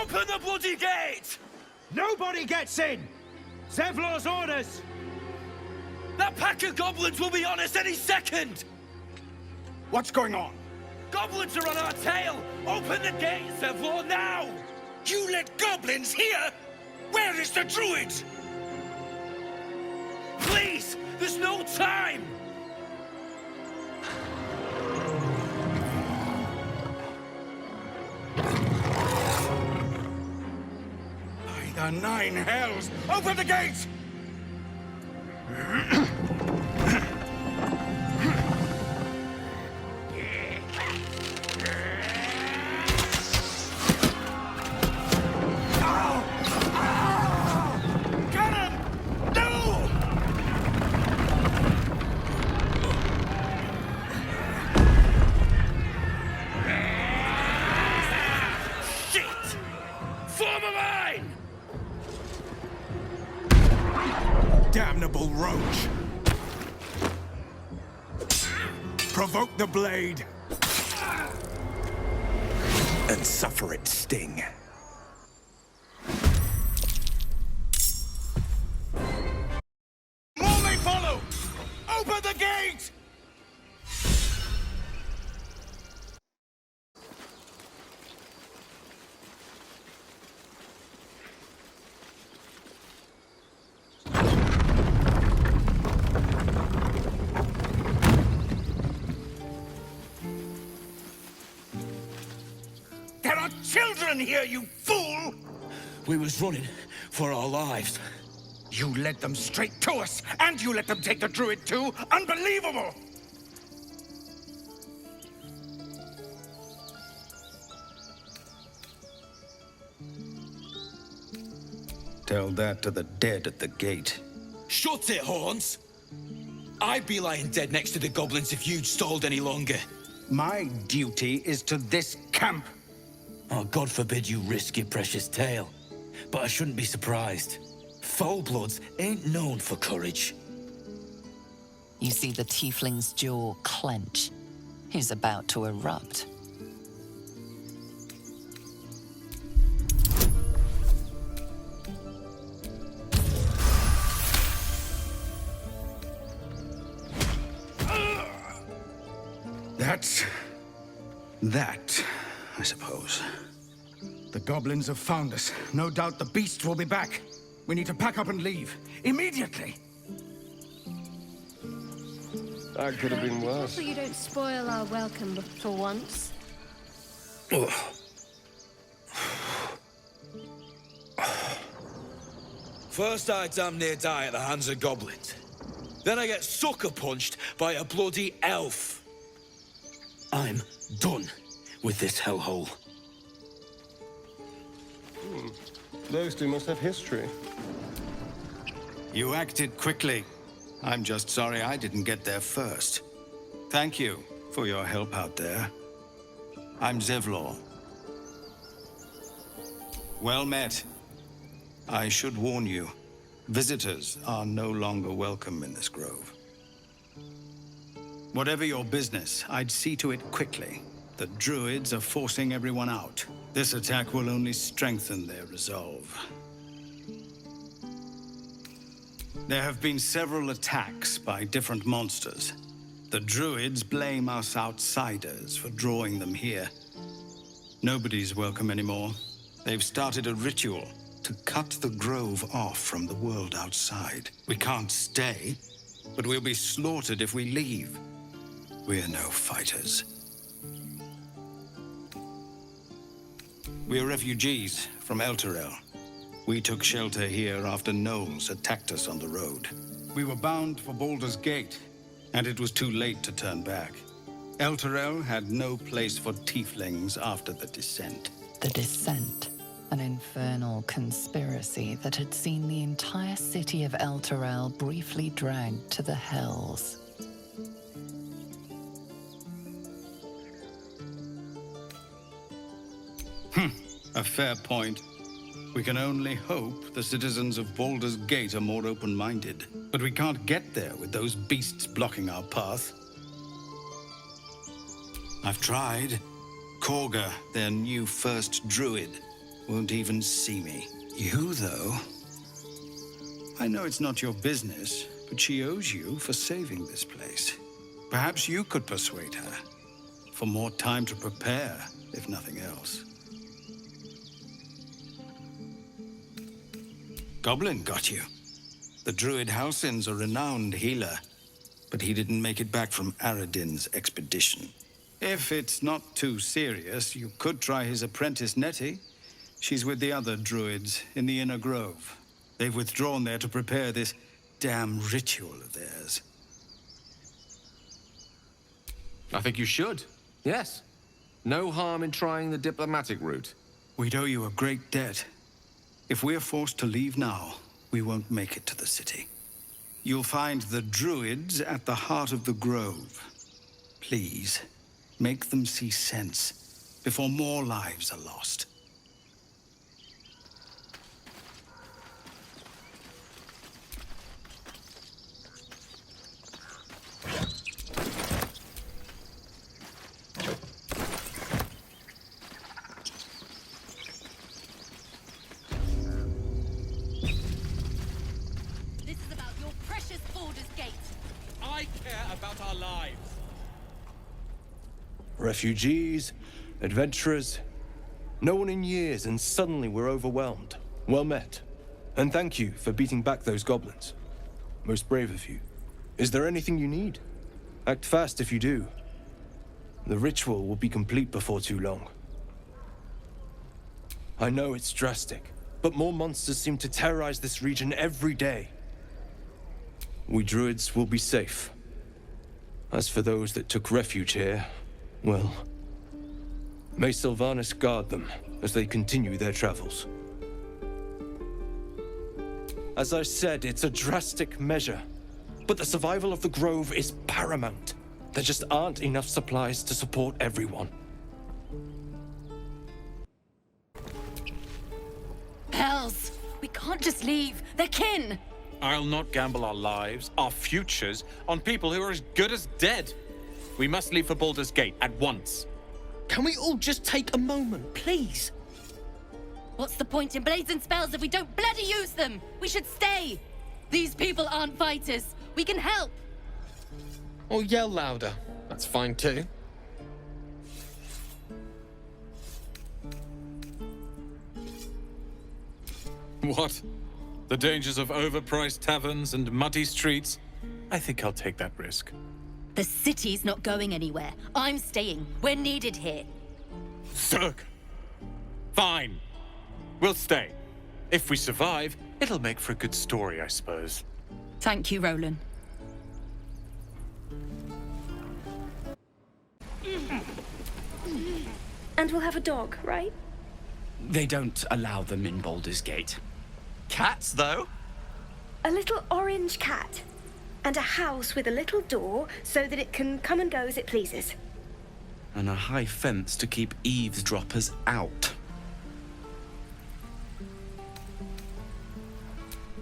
Open the bloody gate! Nobody gets in! Zevlor's orders! That pack of goblins will be on us any second! What's going on? Goblins are on our tail! Open the gate, Zevlor, now! You let goblins here? Where is the druid? Please! There's no time! By the nine hells! Open the gate! Damnable roach! Provoke the blade! And suffer its sting. More may follow! Open the gate! There are children here, you fool! We was running for our lives. You led them straight to us, and you let them take the druid too? Unbelievable! Tell that to the dead at the gate. Shut it, Horns! I'd be lying dead next to the goblins if you'd stalled any longer. My duty is to this camp. Oh, God forbid you risk your precious tail. But I shouldn't be surprised. Foul-bloods ain't known for courage. You see the tiefling's jaw clench. He's about to erupt. That's that, I suppose. The goblins have found us. No doubt the beasts will be back. We need to pack up and leave. Immediately! That could have been worse. So you don't spoil our welcome for once. First I damn near die at the hands of goblins. Then I get sucker punched by a bloody elf. I'm done with this hellhole. Those two must have history. You acted quickly. I'm just sorry I didn't get there first. Thank you for your help out there. I'm Zevlor. Well met. I should warn you, visitors are no longer welcome in this grove. Whatever your business, I'd see to it quickly. The druids are forcing everyone out. This attack will only strengthen their resolve. There have been several attacks by different monsters. The druids blame us outsiders for drawing them here. Nobody's welcome anymore. They've started a ritual to cut the grove off from the world outside. We can't stay, but we'll be slaughtered if we leave. We're no fighters. We're refugees from Elturel. We took shelter here after gnolls attacked us on the road. We were bound for Baldur's Gate, and it was too late to turn back. Elturel had no place for tieflings after the Descent. The Descent, an infernal conspiracy that had seen the entire city of Elturel briefly dragged to the Hells. A fair point. We can only hope the citizens of Baldur's Gate are more open-minded. But we can't get there with those beasts blocking our path. I've tried. Korga, their new first druid, won't even see me. You, though... I know it's not your business, but she owes you for saving this place. Perhaps you could persuade her. For more time to prepare, if nothing else. Goblin got you. The druid Halsin's a renowned healer, but he didn't make it back from Aradin's expedition. If it's not too serious, you could try his apprentice Nettie. She's with the other druids in the Inner Grove. They've withdrawn there to prepare this damn ritual of theirs. I think you should. Yes. No harm in trying the diplomatic route. We'd owe you a great debt. If we're forced to leave now, we won't make it to the city. You'll find the druids at the heart of the grove. Please, make them see sense before more lives are lost. Refugees, adventurers, no one in years, and suddenly we're overwhelmed. Well met. And thank you for beating back those goblins. Most brave of you. Is there anything you need? Act fast if you do. The ritual will be complete before too long. I know it's drastic, but more monsters seem to terrorize this region every day. We druids will be safe. As for those that took refuge here, well, may Sylvanas guard them as they continue their travels. As I said, it's a drastic measure, but the survival of the Grove is paramount. There just aren't enough supplies to support everyone. Hells! We can't just leave. They're kin! I'll not gamble our lives, our futures, on people who are as good as dead. We must leave for Baldur's Gate at once. Can we all just take a moment, please? What's the point in blades and spells if we don't bloody use them? We should stay! These people aren't fighters. We can help! Or yell louder. That's fine too. What? The dangers of overpriced taverns and muddy streets? I think I'll take that risk. The city's not going anywhere. I'm staying. We're needed here. Zerg! Fine. We'll stay. If we survive, it'll make for a good story, I suppose. Thank you, Roland. And we'll have a dog, right? They don't allow them in Baldur's Gate. Cats, though? A little orange cat. And a house with a little door so that it can come and go as it pleases. And a high fence to keep eavesdroppers out.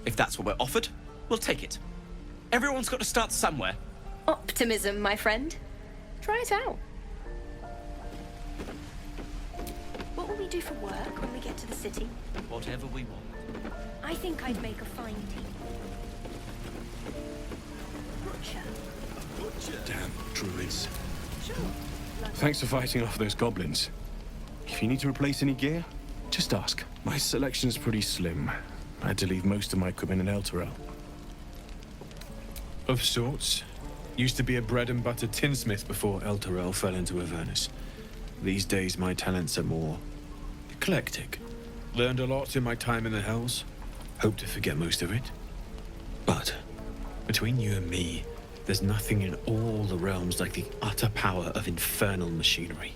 If that's what we're offered, we'll take it. Everyone's got to start somewhere. Optimism, my friend. Try it out. What will we do for work when we get to the city? Whatever we want. I think I'd make a fine tea. Damn druids. Thanks for fighting off those goblins. If you need to replace any gear, just ask. My selection's pretty slim. I had to leave most of my equipment in Elturel. Of sorts. Used to be a bread and butter tinsmith before Elturel fell into Avernus. These days my talents are more eclectic. Learned a lot in my time in the Hells. Hope to forget most of it. But between you and me, there's nothing in all the realms like the utter power of infernal machinery.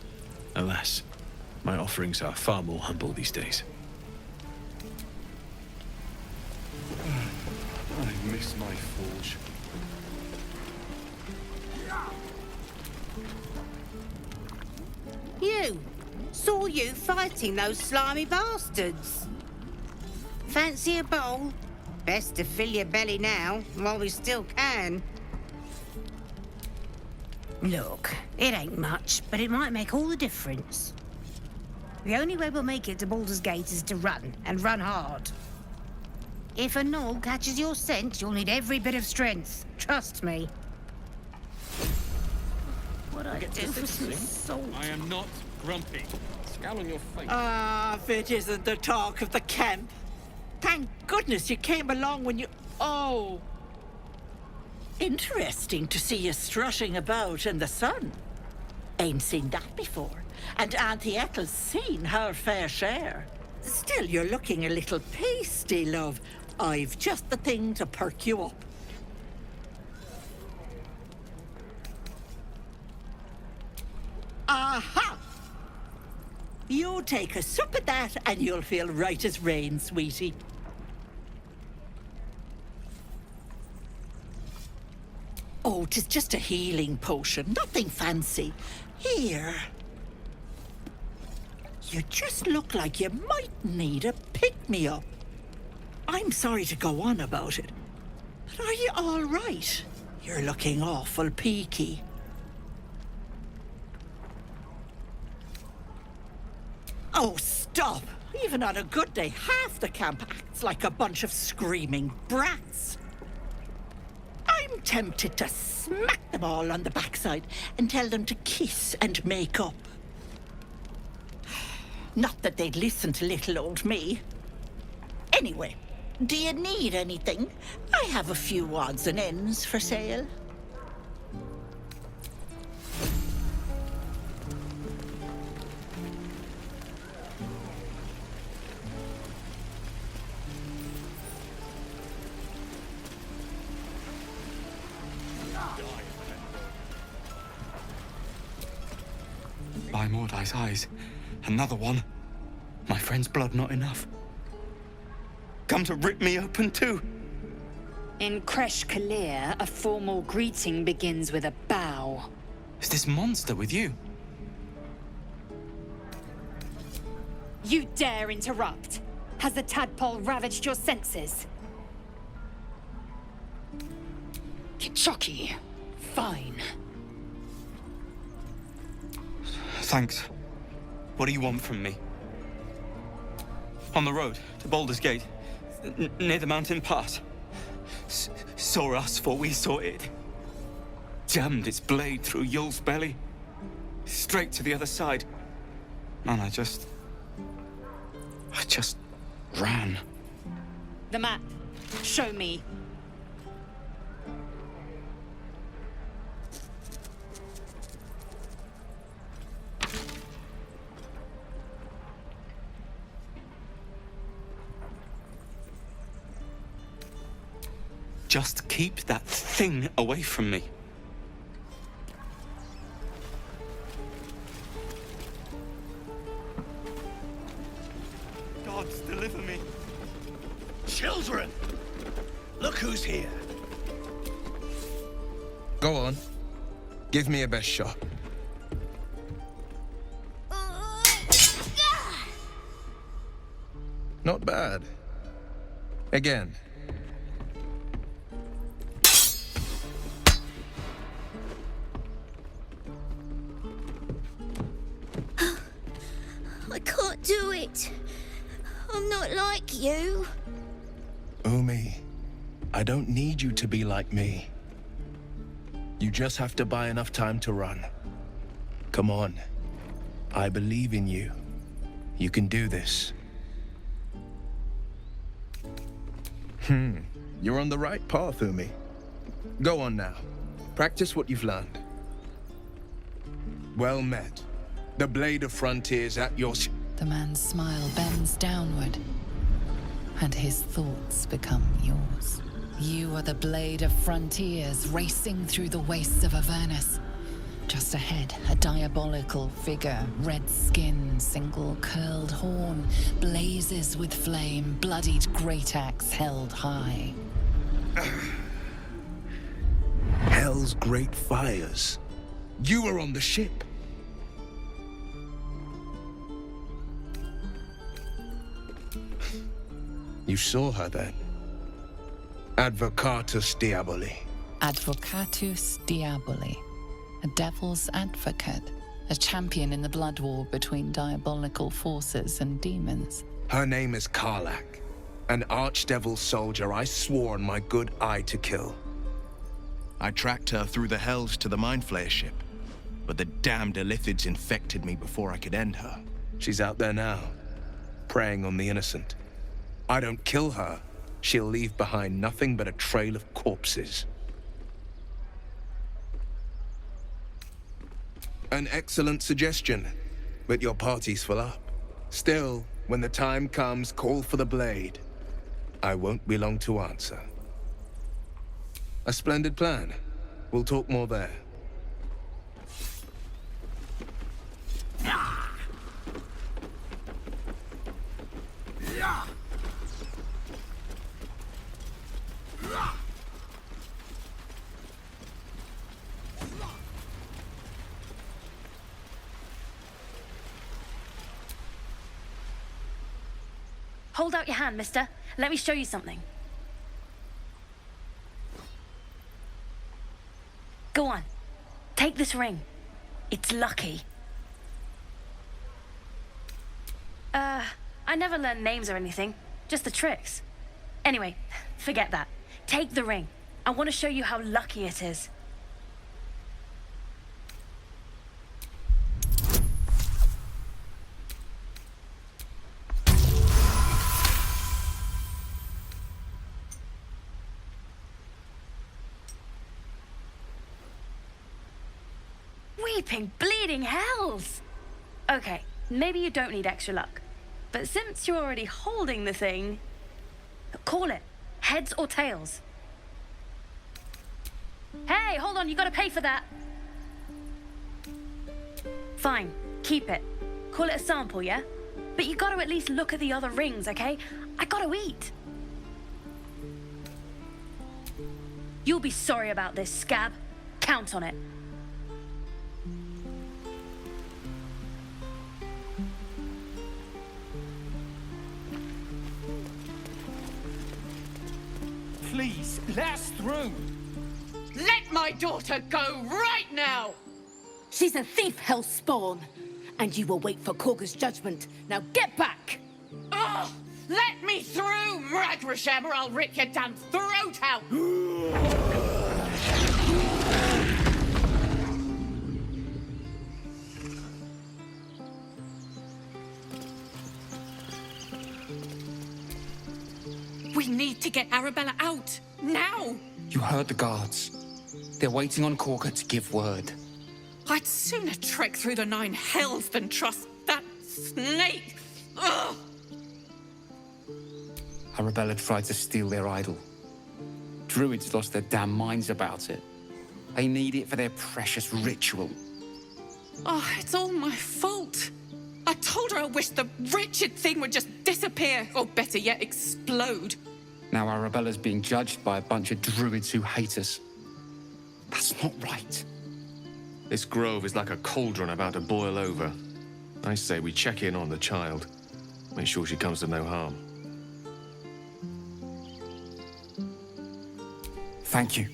Alas, my offerings are far more humble these days. I miss my forge. You! Saw you fighting those slimy bastards. Fancy a bowl? Best to fill your belly now, while we still can. Look, it ain't much, but it might make all the difference. The only way we'll make it to Baldur's Gate is to run, and run hard. If a gnoll catches your scent, you'll need every bit of strength. Trust me. What I do for some salt? I am not grumpy. Scowl on your face. Ah, it isn't the talk of the camp. Thank goodness you came along when you... Oh. Interesting to see you strutting about in the sun. Ain't seen that before. And Auntie Ethel's seen her fair share. Still, you're looking a little pasty, love. I've just the thing to perk you up. Aha! You take a sup of that and you'll feel right as rain, sweetie. Oh, 'tis just a healing potion, nothing fancy. Here. You just look like you might need a pick-me-up. I'm sorry to go on about it, but are you all right? You're looking awful peaky. Oh, stop! Even on a good day, half the camp acts like a bunch of screaming brats. I'm tempted to smack them all on the backside and tell them to kiss and make up. Not that they'd listen to little old me. Anyway, do you need anything? I have a few odds and ends for sale. By Mordai's eyes, another one. My friend's blood not enough. Come to rip me open too. In Kresh Kalir, a formal greeting begins with a bow. Is this monster with you? You dare interrupt? Has the tadpole ravaged your senses? Kichoki, fine. Thanks. What do you want from me? On the road to Baldur's Gate, near the mountain pass. Saw us, for we saw it. Jammed its blade through Yul's belly. Straight to the other side. And I just ran. The map. Show me. Just keep that thing away from me. Gods, deliver me. Children! Look who's here. Go on. Give me a best shot. Not bad. Again. I can't do it. I'm not like you. Umi, I don't need you to be like me. You just have to buy enough time to run. Come on. I believe in you. You can do this. You're on the right path, Umi. Go on now. Practice what you've learned. Well met. The Blade of Frontiers at your... The man's smile bends downward, and his thoughts become yours. You are the Blade of Frontiers racing through the wastes of Avernus. Just ahead, a diabolical figure, red skin, single curled horn, blazes with flame, bloodied great axe held high. Hell's great fires. You were on the ship. You saw her then. Advocatus Diaboli. Advocatus Diaboli. A devil's advocate. a champion in the blood war between diabolical forces and demons. Her name is Karlach, an archdevil soldier I swore on my good eye to kill. I tracked her through the hells to the Mind Flayer ship, but the damned Illithids infected me before I could end her. She's out there now, preying on the innocent. I don't kill her, she'll leave behind nothing but a trail of corpses. An excellent suggestion, but your party's full up. Still, when the time comes, call for the blade. I won't be long to answer. A splendid plan. We'll talk more there. Hold out your hand, mister. Let me show you something. Go on. Take this ring. It's lucky. I never learned names or anything. Just the tricks. Anyway, forget that. Take the ring. I want to show you how lucky it is. Weeping, bleeding hells! Okay, maybe you don't need extra luck. But since you're already holding the thing, call it. Heads or tails. Hey, hold on, you gotta pay for that. Fine, keep it. Call it a sample, yeah? But you gotta at least look at the other rings, okay? I gotta eat. You'll be sorry about this, scab. Count on it. Please, let us through. Let my daughter go right now! She's a thief, hellspawn. And you will wait for Korga's judgment. Now get back! Oh, let me through, Mragrasham, or I'll rip your damn throat out! We need to get Arabella out, now! You heard the guards. They're waiting on Korga to give word. I'd sooner trek through the 9 hells than trust that snake! Ugh! Arabella tried to steal their idol. Druids lost their damn minds about it. They need it for their precious ritual. Oh, it's all my fault. I told her I wished the wretched thing would just disappear, or better yet, explode. Now Arabella's being judged by a bunch of druids who hate us. That's not right. This grove is like a cauldron about to boil over. I say we check in on the child. Make sure she comes to no harm. Thank you.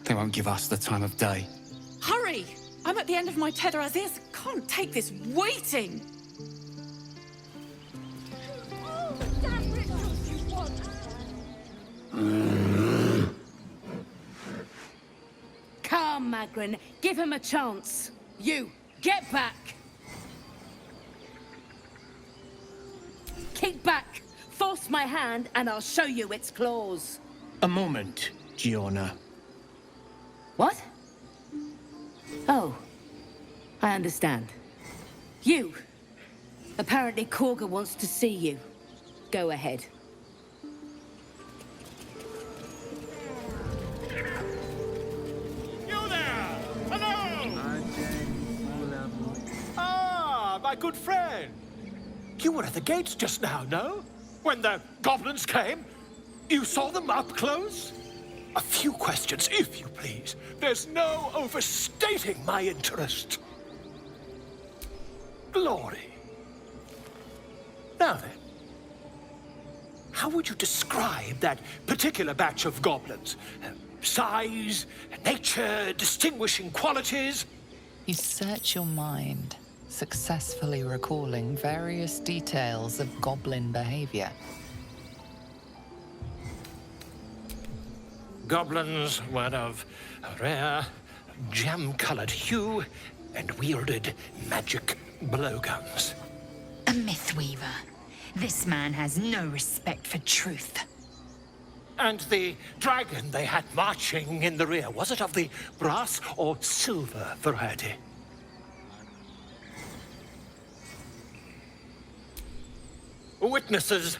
They won't give us the time of day. Hurry! I'm at the end of my tether as is. Can't take this waiting. Come, Magrin. Give him a chance. You, get back. Kick back. Force my hand and I'll show you its claws. A moment, Giona. What? Oh, I understand. You. Apparently Korga wants to see you. Go ahead. You there! Hello! Ah, my good friend. You were at the gates just now, no? When the goblins came? You saw them up close? A few questions, if you please. There's no overstating my interest. Glory. Now then, how would you describe that particular batch of goblins? Size, nature, distinguishing qualities? You search your mind, successfully recalling various details of goblin behavior. Goblins were of a rare, jam-colored hue and wielded magic blowguns. A mythweaver. This man has no respect for truth. And the dragon they had marching in the rear, was it of the brass or silver variety? Witnesses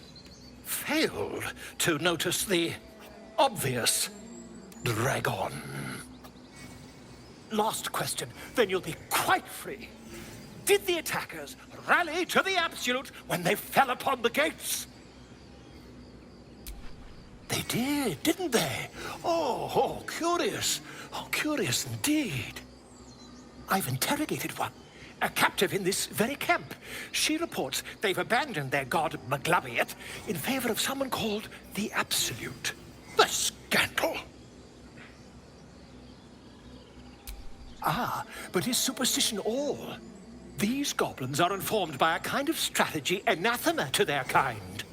failed to notice the obvious dragon. Last question, then you'll be quite free. Did the attackers rally to the absolute when they fell upon the gates? They did, didn't they? Oh, curious. Oh, curious indeed. I've interrogated one, a captive in this very camp. She reports they've abandoned their god Maglabiet in favor of someone called the Absolute. The scandal! Ah, but is superstition all? These goblins are informed by a kind of strategy anathema to their kind.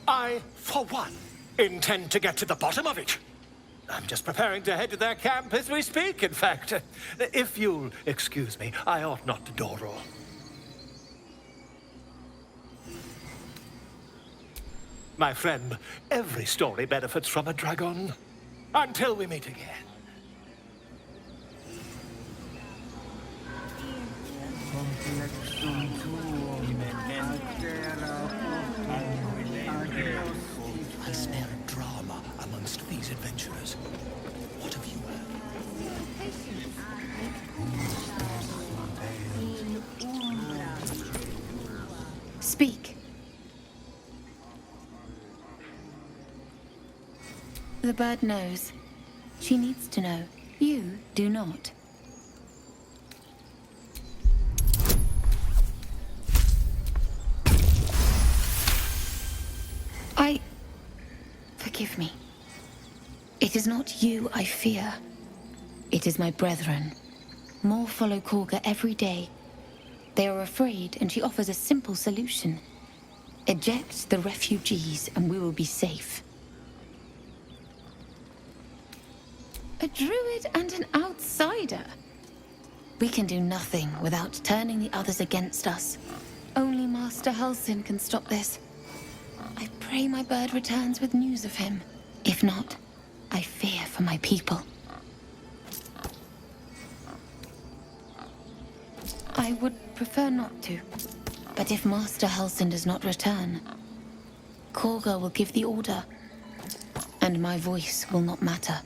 I, for one, intend to get to the bottom of it. I'm just preparing to head to their camp as we speak, in fact. If you'll excuse me, I ought not to dawdle. My friend, every story benefits from a dragon. Until we meet again. I smell drama amongst these adventurers. What have you heard? Speak. The bird knows. She needs to know. You do not. Forgive me. It is not you I fear. It is my brethren. More follow Korga every day. They are afraid, and she offers a simple solution. Eject the refugees, and we will be safe. A druid and an outsider? We can do nothing without turning the others against us. Only Master Halsin can stop this. I pray my bird returns with news of him. If not, I fear for my people. I would prefer not to. But if Master Halsin does not return, Korga will give the order, and my voice will not matter.